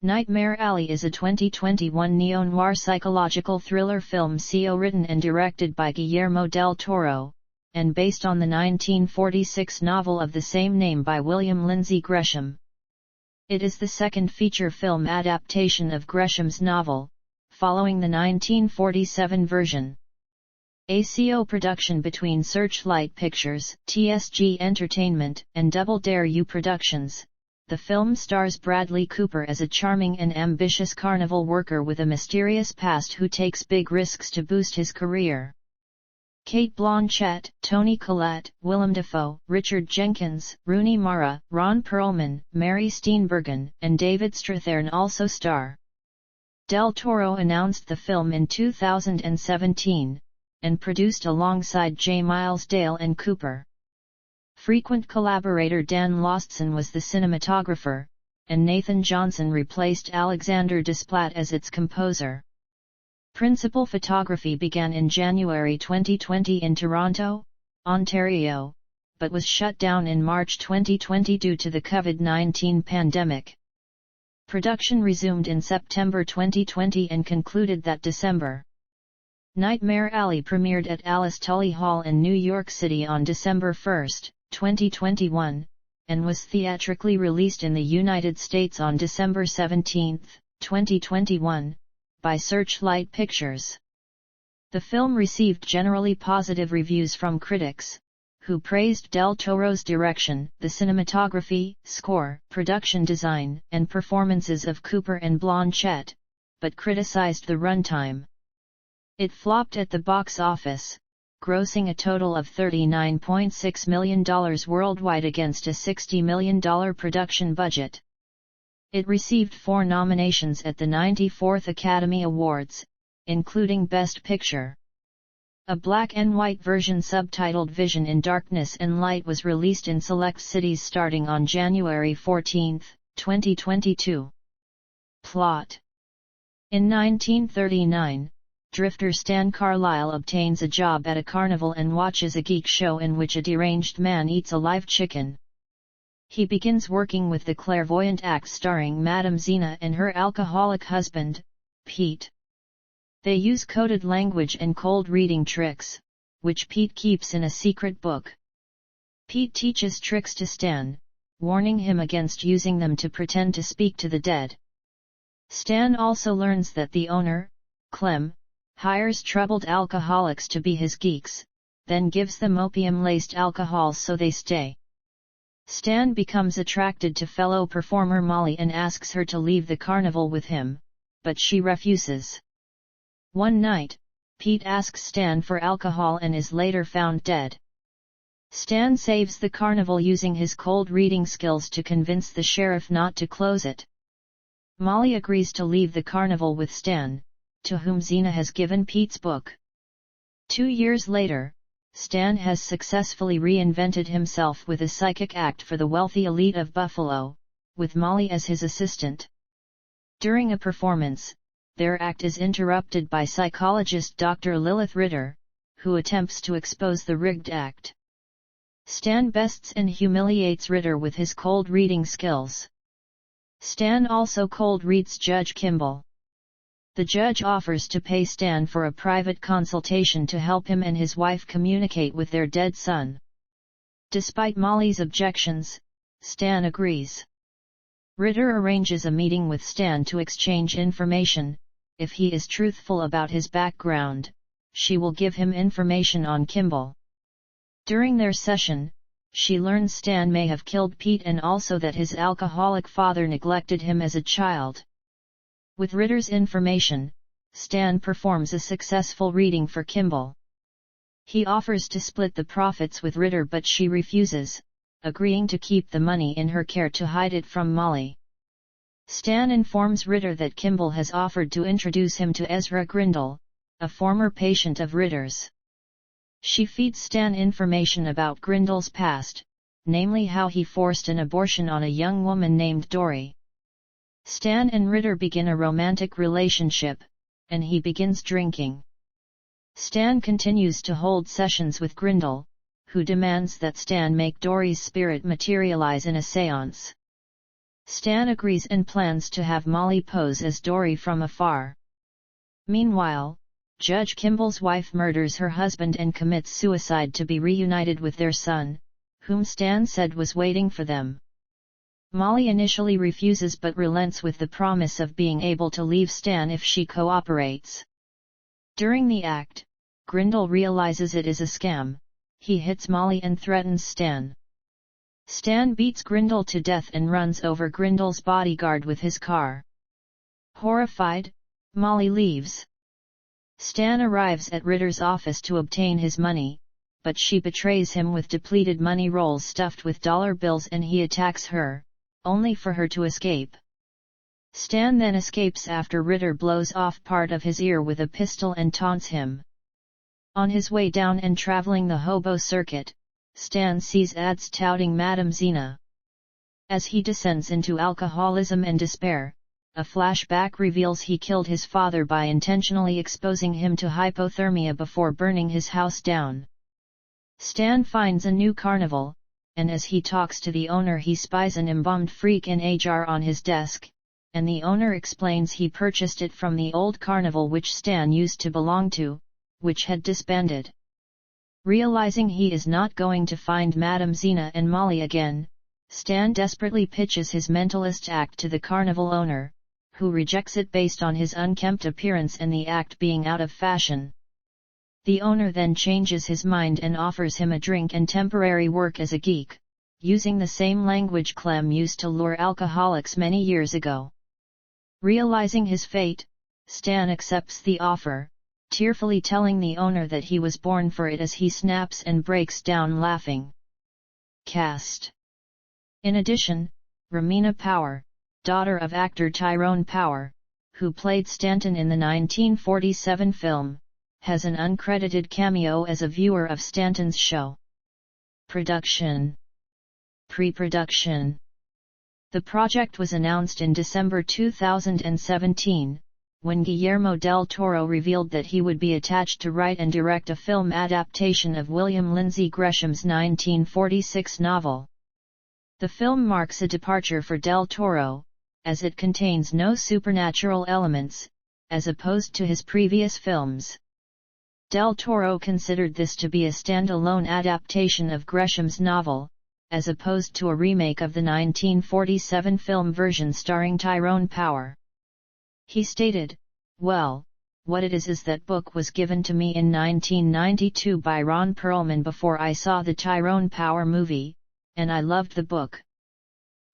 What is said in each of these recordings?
Nightmare Alley is a 2021 neo-noir psychological thriller film written and directed by Guillermo del Toro, and based on the 1946 novel of the same name by William Lindsay Gresham. It is the second feature film adaptation of Gresham's novel, following the 1947 version. A co-production between Searchlight Pictures, TSG Entertainment, and Double Dare You Productions. The film stars Bradley Cooper as a charming and ambitious carnival worker with a mysterious past who takes big risks to boost his career. Cate Blanchett, Toni Collette, Willem Dafoe, Richard Jenkins, Rooney Mara, Ron Perlman, Mary Steenburgen, and David Strathairn also star. Del Toro announced the film in 2017, and produced alongside J. Miles Dale and Cooper. Frequent collaborator Dan Lostson was the cinematographer, and Nathan Johnson replaced Alexander Desplat as its composer. Principal photography began in January 2020 in Toronto, Ontario, but was shut down in March 2020 due to the COVID-19 pandemic. Production resumed in September 2020 and concluded that December. Nightmare Alley premiered at Alice Tully Hall in New York City on December 1, 2021, and was theatrically released in the United States on December 17, 2021, by Searchlight Pictures. The film received generally positive reviews from critics, who praised Del Toro's direction, the cinematography, score, production design, and performances of Cooper and Blanchett, but criticized the runtime. It flopped at the box office, grossing a total of $39.6 million worldwide against a $60 million production budget. It received 4 nominations at the 94th Academy Awards, including Best Picture. A black and white version subtitled Vision in Darkness and Light was released in select cities starting on January 14, 2022. Plot. In 1939, drifter Stan Carlisle obtains a job at a carnival and watches a geek show in which a deranged man eats a live chicken. He begins working with the clairvoyant act starring Madame Zena and her alcoholic husband, Pete. They use coded language and cold reading tricks, which Pete keeps in a secret book. Pete teaches tricks to Stan, warning him against using them to pretend to speak to the dead. Stan also learns that the owner, Clem, hires troubled alcoholics to be his geeks, then gives them opium-laced alcohol so they stay. Stan becomes attracted to fellow performer Molly and asks her to leave the carnival with him, but she refuses. One night, Pete asks Stan for alcohol and is later found dead. Stan saves the carnival using his cold reading skills to convince the sheriff not to close it. Molly agrees to leave the carnival with Stan, to whom Zena has given Pete's book. 2 years later, Stan has successfully reinvented himself with a psychic act for the wealthy elite of Buffalo, with Molly as his assistant. During a performance, their act is interrupted by psychologist Dr. Lilith Ritter, who attempts to expose the rigged act. Stan bests and humiliates Ritter with his cold reading skills. Stan also cold reads Judge Kimball. The judge offers to pay Stan for a private consultation to help him and his wife communicate with their dead son. Despite Molly's objections, Stan agrees. Ritter arranges a meeting with Stan to exchange information. If he is truthful about his background, she will give him information on Kimball. During their session, she learns Stan may have killed Pete and also that his alcoholic father neglected him as a child. With Ritter's information, Stan performs a successful reading for Kimball. He offers to split the profits with Ritter but she refuses, agreeing to keep the money in her care to hide it from Molly. Stan informs Ritter that Kimball has offered to introduce him to Ezra Grindle, a former patient of Ritter's. She feeds Stan information about Grindle's past, namely how he forced an abortion on a young woman named Dory. Stan and Ritter begin a romantic relationship, and he begins drinking. Stan continues to hold sessions with Grindle, who demands that Stan make Dory's spirit materialize in a séance. Stan agrees and plans to have Molly pose as Dory from afar. Meanwhile, Judge Kimball's wife murders her husband and commits suicide to be reunited with their son, whom Stan said was waiting for them. Molly initially refuses but relents with the promise of being able to leave Stan if she cooperates. During the act, Grindle realizes it is a scam. He hits Molly and threatens Stan. Stan beats Grindle to death and runs over Grindle's bodyguard with his car. Horrified, Molly leaves. Stan arrives at Ritter's office to obtain his money, but she betrays him with depleted money rolls stuffed with dollar bills and he attacks her, only for her to escape. Stan then escapes after Ritter blows off part of his ear with a pistol and taunts him. On his way down and traveling the hobo circuit, Stan sees ads touting Madame Zena. As he descends into alcoholism and despair, a flashback reveals he killed his father by intentionally exposing him to hypothermia before burning his house down. Stan finds a new carnival, and as he talks to the owner he spies an embalmed freak in a jar on his desk, and the owner explains he purchased it from the old carnival which Stan used to belong to, which had disbanded. Realizing he is not going to find Madame Zena and Molly again, Stan desperately pitches his mentalist act to the carnival owner, who rejects it based on his unkempt appearance and the act being out of fashion. The owner then changes his mind and offers him a drink and temporary work as a geek, using the same language Clem used to lure alcoholics many years ago. Realizing his fate, Stan accepts the offer, tearfully telling the owner that he was born for it as he snaps and breaks down laughing. Cast. In addition, Romina Power, daughter of actor Tyrone Power, who played Stanton in the 1947 film, has an uncredited cameo as a viewer of Stanton's show. Production. Pre-production. The project was announced in December 2017, when Guillermo del Toro revealed that he would be attached to write and direct a film adaptation of William Lindsay Gresham's 1946 novel. The film marks a departure for del Toro, as it contains no supernatural elements, as opposed to his previous films. Del Toro considered this to be a standalone adaptation of Gresham's novel, as opposed to a remake of the 1947 film version starring Tyrone Power. He stated, "Well, what it is that book was given to me in 1992 by Ron Perlman before I saw the Tyrone Power movie, and I loved the book.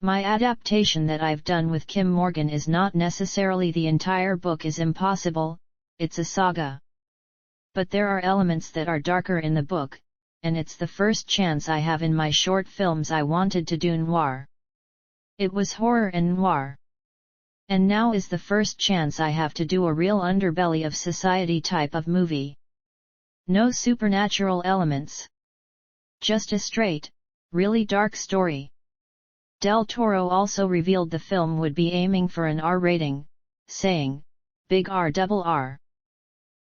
My adaptation that I've done with Kim Morgan is not necessarily the entire book is impossible, it's a saga. But there are elements that are darker in the book, and it's the first chance I have in my short films I wanted to do noir. It was horror and noir. And now is the first chance I have to do a real underbelly of society type of movie. No supernatural elements. Just a straight, really dark story." Del Toro also revealed the film would be aiming for an R rating, saying, "Big R double R."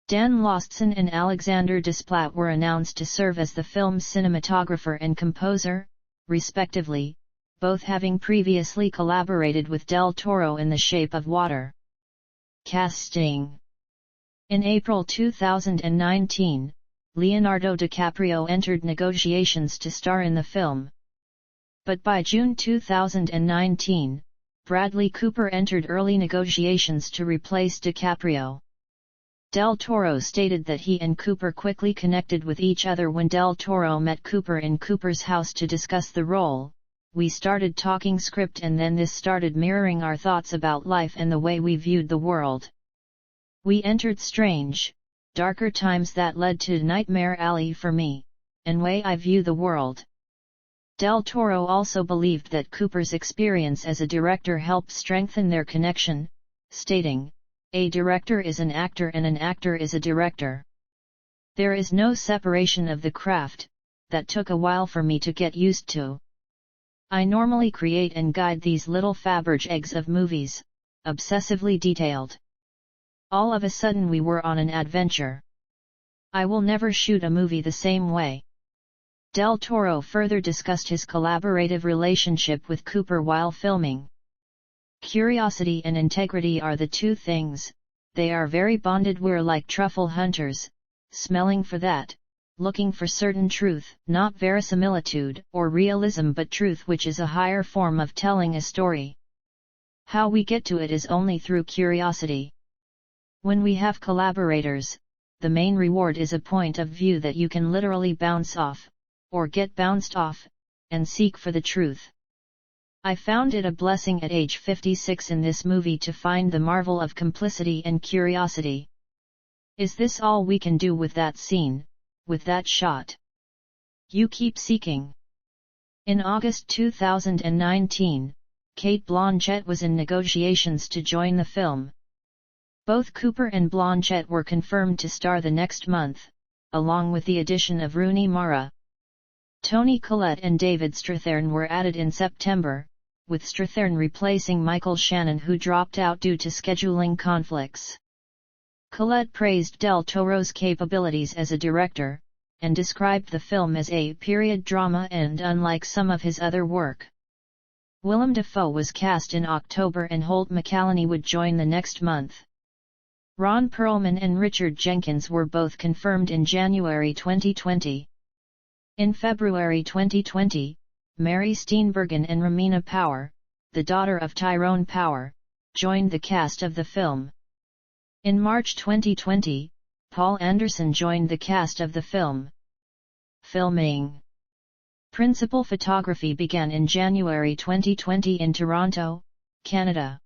Dan Lostson and Alexander Desplat were announced to serve as the film's cinematographer and composer, respectively, both having previously collaborated with Del Toro in The Shape of Water. Casting. In April 2019, Leonardo DiCaprio entered negotiations to star in the film. But by June 2019, Bradley Cooper entered early negotiations to replace DiCaprio. Del Toro stated that he and Cooper quickly connected with each other when Del Toro met Cooper in Cooper's house to discuss the role. "We started talking script and then this started mirroring our thoughts about life and the way we viewed the world. We entered strange, darker times that led to Nightmare Alley for me, and way I view the world." Del Toro also believed that Cooper's experience as a director helped strengthen their connection, stating, "A director is an actor and an actor is a director. There is no separation of the craft, that took a while for me to get used to. I normally create and guide these little Faberge eggs of movies, obsessively detailed. All of a sudden we were on an adventure. I will never shoot a movie the same way." Del Toro further discussed his collaborative relationship with Cooper while filming. Curiosity and integrity are the two things, they are very bonded. We're like truffle hunters, smelling for that, looking for certain truth, not verisimilitude or realism but truth, which is a higher form of telling a story. How we get to it is only through curiosity. When we have collaborators, the main reward is a point of view that you can literally bounce off, or get bounced off, and seek for the truth. I found it a blessing at age 56 in this movie to find the marvel of complicity and curiosity. Is this all we can do with that scene, with that shot? You keep seeking. In August 2019, Cate Blanchett was in negotiations to join the film. Both Cooper and Blanchett were confirmed to star the next month, along with the addition of Rooney Mara. Toni Collette and David Strathairn were added in September, with Strathairn replacing Michael Shannon, who dropped out due to scheduling conflicts. Collette praised Del Toro's capabilities as a director, and described the film as a period drama and unlike some of his other work. Willem Dafoe was cast in October and Holt McCallany would join the next month. Ron Perlman and Richard Jenkins were both confirmed in January 2020. In February 2020, Mary Steenburgen and Romina Power, the daughter of Tyrone Power, joined the cast of the film. In March 2020, Paul Anderson joined the cast of the film. Filming. Principal photography began in January 2020 in Toronto, Canada.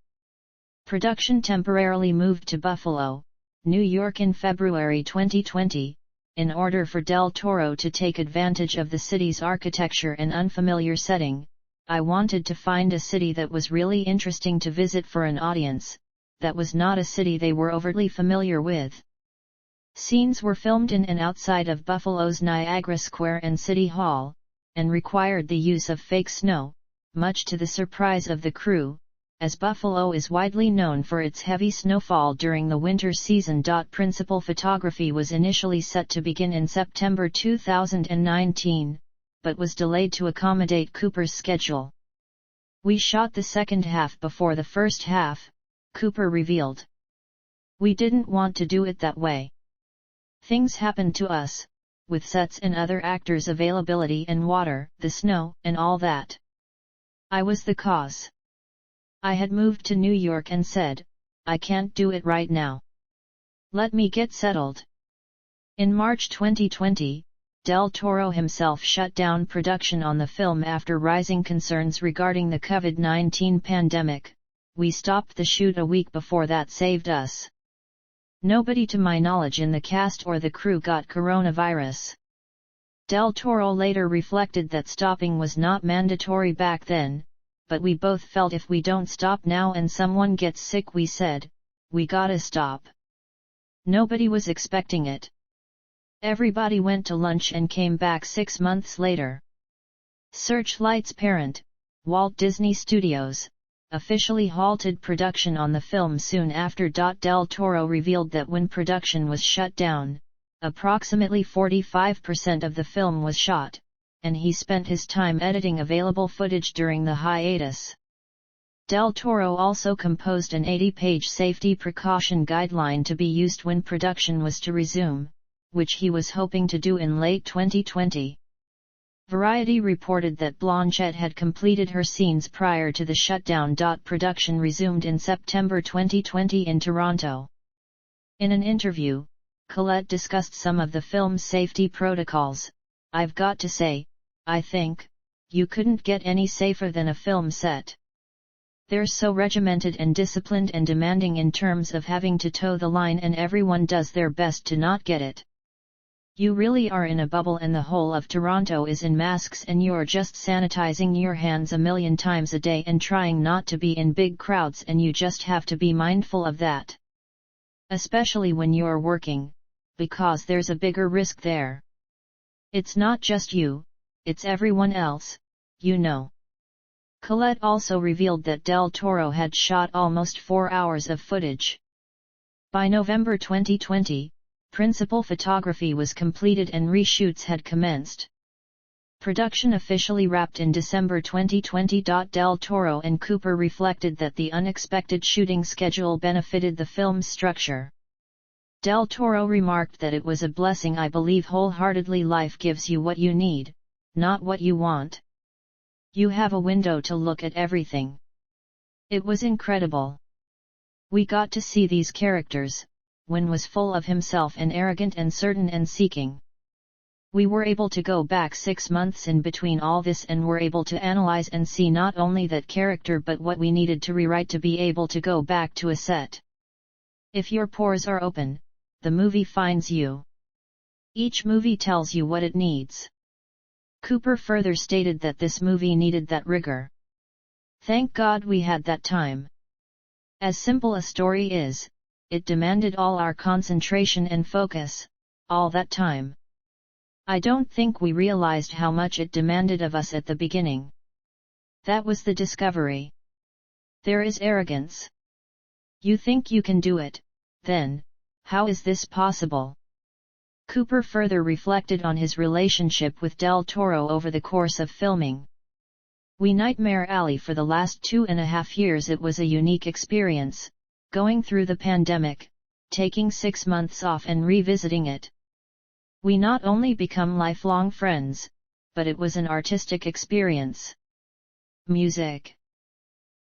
Production temporarily moved to Buffalo, New York in February 2020, in order for Del Toro to take advantage of the city's architecture and unfamiliar setting. I wanted to find a city that was really interesting to visit for an audience, that was not a city they were overtly familiar with. Scenes were filmed in and outside of Buffalo's Niagara Square and City Hall, and required the use of fake snow, much to the surprise of the crew, as Buffalo is widely known for its heavy snowfall during the winter season. Principal photography was initially set to begin in September 2019, but was delayed to accommodate Cooper's schedule. "We shot the second half before the first half," Cooper revealed. "We didn't want to do it that way. Things happened to us, with sets and other actors' availability and water, the snow, and all that. I was the cause. I had moved to New York and said, I can't do it right now. Let me get settled." In March 2020, Del Toro himself shut down production on the film after rising concerns regarding the COVID-19 pandemic. "We stopped the shoot a week before that saved us. Nobody to my knowledge in the cast or the crew got coronavirus." Del Toro later reflected that stopping was not mandatory back then, but we both felt if we don't stop now and someone gets sick, we said, we gotta stop. Nobody was expecting it. Everybody went to lunch and came back 6 months later. Searchlight's parent, Walt Disney Studios, officially halted production on the film soon after. Del Toro revealed that when production was shut down, approximately 45% of the film was shot, and he spent his time editing available footage during the hiatus. Del Toro also composed an 80-page safety precaution guideline to be used when production was to resume, which he was hoping to do in late 2020. Variety reported that Blanchett had completed her scenes prior to the shutdown. Production resumed in September 2020 in Toronto. In an interview, Collette discussed some of the film's safety protocols. "I've got to say, I think, you couldn't get any safer than a film set. They're so regimented and disciplined and demanding in terms of having to toe the line, and everyone does their best to not get it. You really are in a bubble and the whole of Toronto is in masks and you're just sanitizing your hands a million times a day and trying not to be in big crowds, and you just have to be mindful of that. Especially when you're working, because there's a bigger risk there. It's not just you, it's everyone else, you know." Collette also revealed that Del Toro had shot almost 4 hours of footage. By November 2020, principal photography was completed and reshoots had commenced. Production officially wrapped in December 2020. Del Toro and Cooper reflected that the unexpected shooting schedule benefited the film's structure. Del Toro remarked that it was a blessing. I believe wholeheartedly life gives you what you need, not what you want. You have a window to look at everything. It was incredible. We got to see these characters, one was full of himself and arrogant and certain and seeking. We were able to go back 6 months in between all this and were able to analyze and see not only that character but what we needed to rewrite to be able to go back to a set. If your pores are open, the movie finds you. Each movie tells you what it needs. Cooper further stated that this movie needed that rigor. Thank God we had that time. As simple a story is, it demanded all our concentration and focus, all that time. I don't think we realized how much it demanded of us at the beginning. That was the discovery. There is arrogance. You think you can do it, then, how is this possible? Cooper further reflected on his relationship with Del Toro over the course of filming. We Nightmare Alley for the last 2.5 years. It was a unique experience, going through the pandemic, taking 6 months off and revisiting it. We not only become lifelong friends, but it was an artistic experience. Music.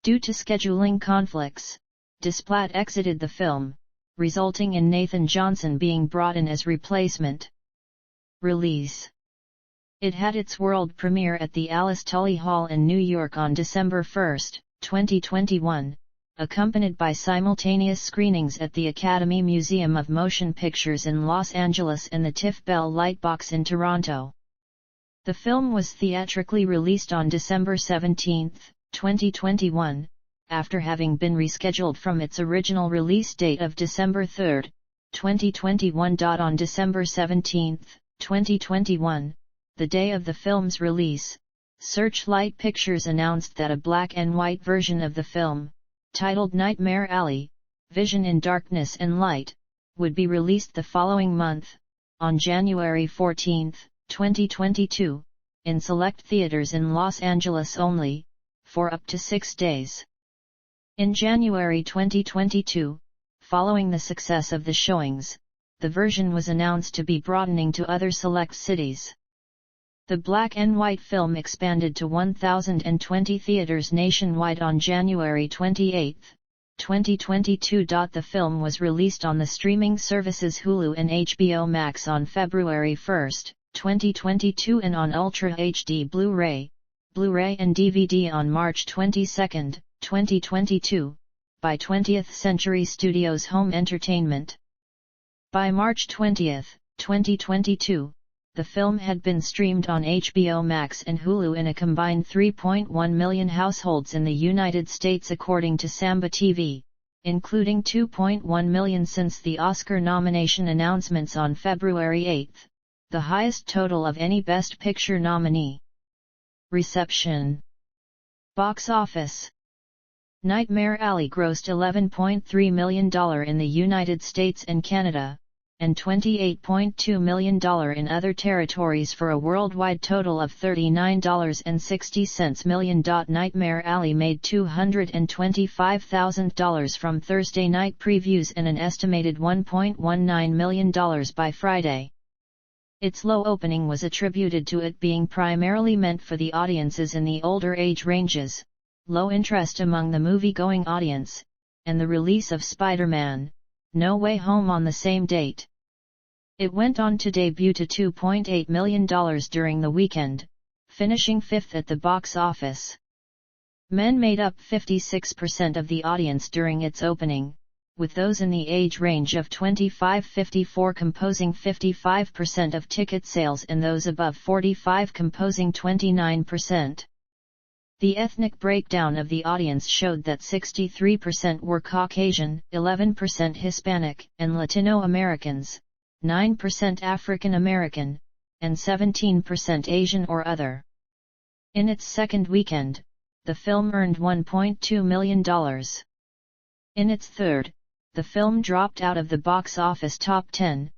Due to scheduling conflicts, Desplat exited the film, resulting in Nathan Johnson being brought in as replacement. Release. It had its world premiere at the Alice Tully Hall in New York on December 1, 2021, accompanied by simultaneous screenings at the Academy Museum of Motion Pictures in Los Angeles and the TIFF Bell Lightbox in Toronto. The film was theatrically released on December 17, 2021, after having been rescheduled from its original release date of December 3, 2021. On December 17, 2021, the day of the film's release, Searchlight Pictures announced that a black and white version of the film, titled Nightmare Alley, Vision in Darkness and Light, would be released the following month, on January 14, 2022, in select theaters in Los Angeles only, for up to 6 days. In January 2022, following the success of the showings, the version was announced to be broadening to other select cities. The black and white film expanded to 1,020 theaters nationwide on January 28, 2022. The film was released on the streaming services Hulu and HBO Max on February 1, 2022 and on Ultra HD Blu-ray and DVD on March 22, 2022, by 20th Century Studios Home Entertainment. By March 20, 2022, the film had been streamed on HBO Max and Hulu in a combined 3.1 million households in the United States according to Samba TV, including 2.1 million since the Oscar nomination announcements on February 8, the highest total of any Best Picture nominee. Reception. Box office. Nightmare Alley grossed $11.3 million in the United States and Canada, and $28.2 million in other territories for a worldwide total of $39.60 million. Nightmare Alley made $225,000 from Thursday night previews and an estimated $1.19 million by Friday. Its low opening was attributed to it being primarily meant for the audiences in the older age ranges, low interest among the movie-going audience, and the release of Spider-Man: No Way Home on the same date. It went on to debut to $2.8 million during the weekend, finishing 5th at the box office. Men made up 56% of the audience during its opening, with those in the age range of 25-54 composing 55% of ticket sales and those above 45 composing 29%. The ethnic breakdown of the audience showed that 63% were Caucasian, 11% Hispanic and Latino Americans, 9% African American, and 17% Asian or other. In its second weekend, the film earned $1.2 million. In its third, the film dropped out of the box office top 10,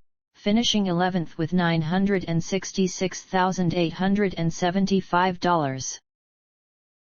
finishing 11th with $966,875.